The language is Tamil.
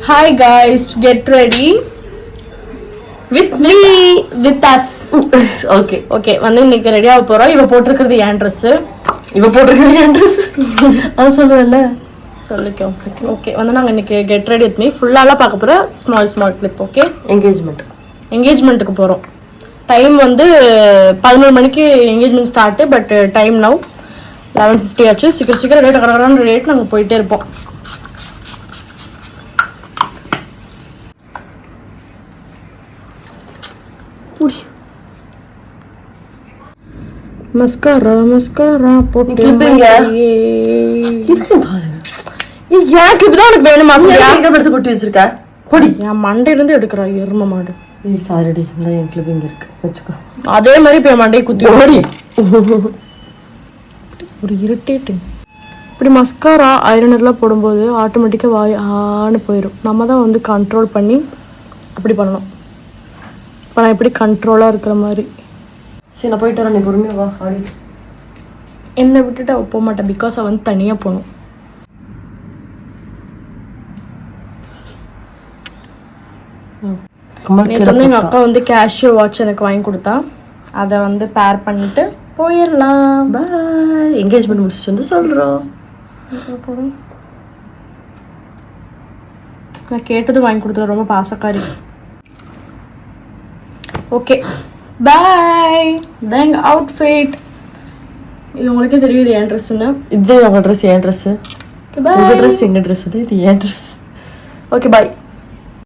Hi guys, get ready with me, with us. Okay okay வந்து இன்னைக்கு ரெடியாக போகிறோம். இவ போட்டிருக்கிறது என் ட்ரெஸ்ஸு. அது சொல்லுவேன்ல சொல்லிக்கோ. ஓகே வந்து நாங்கள் இன்னைக்கு கெட் ரெடி வித் மீ ஃபுல்லாலாம் பார்க்க போகிறோம். Small clip. ஓகே, என்கேஜ்மெண்ட்டுக்கு போகிறோம். டைம் வந்து 11 மணிக்கு engagement start. But time now 11:50 ஆச்சு. சீக்கிரம் ரேட் நாங்கள் போயிட்டே இருப்போம். மஸ்காரா போட்டு எனக்கு இப்பதான் உனக்கு வேணுமா? எடுத்து கொட்டி வச்சிருக்க பொடி என் மண்டையில இருந்து எடுக்கிறா எரும மாடு. சாரிடி, இந்த என் கிளிப்பிங் இருக்கு வச்சுக்கோ. அதே மாதிரி இப்ப என் மண்டையை குத்தி ஓடி ஒரு இரிட்டேட்டிங். இப்படி மஸ்காரா ஐலைனர்லாம் போடும்போது ஆட்டோமேட்டிக்காக வாய் ஆன்னு போயிடும். நம்ம தான் வந்து கண்ட்ரோல் பண்ணி அப்படி பண்ணணும். இப்போ நான் எப்படி கண்ட்ரோலாக இருக்கிற மாதிரி. சரி, நான் போயிட்டு வரேன், நீ பொறுமையா வா. ஆடி என்னை விட்டுட்டு அவள் போக மாட்டேன். பிகாஸ் அவள் வந்து தனியாக போகணும். நேற்று வந்து எங்கள் அக்கா வந்து கேஷியோ வாட்ச் எனக்கு வாங்கி கொடுத்தா. அதை வந்து பேர் பண்ணிட்டு போயிடலாம். பாய். என்கேஜ்மெண்ட் முடிச்சுட்டு வந்து சொல்கிறோம். நான் கேட்டதும் வாங்கி கொடுத்துருவேன். ரொம்ப பாசக்காரி. Okay bye. இதான் எங்கள் அவுட்ஃபிட். இது உங்களுக்கே தெரியும் இது என் ட்ரெஸ்ஸுன்னு. இது உங்கள் ட்ரெஸ், என் ட்ரெஸ்ஸு. உங்கள் ட்ரெஸ் எங்கள் ட்ரெஸ், இது என் ட்ரெஸ். Okay bye.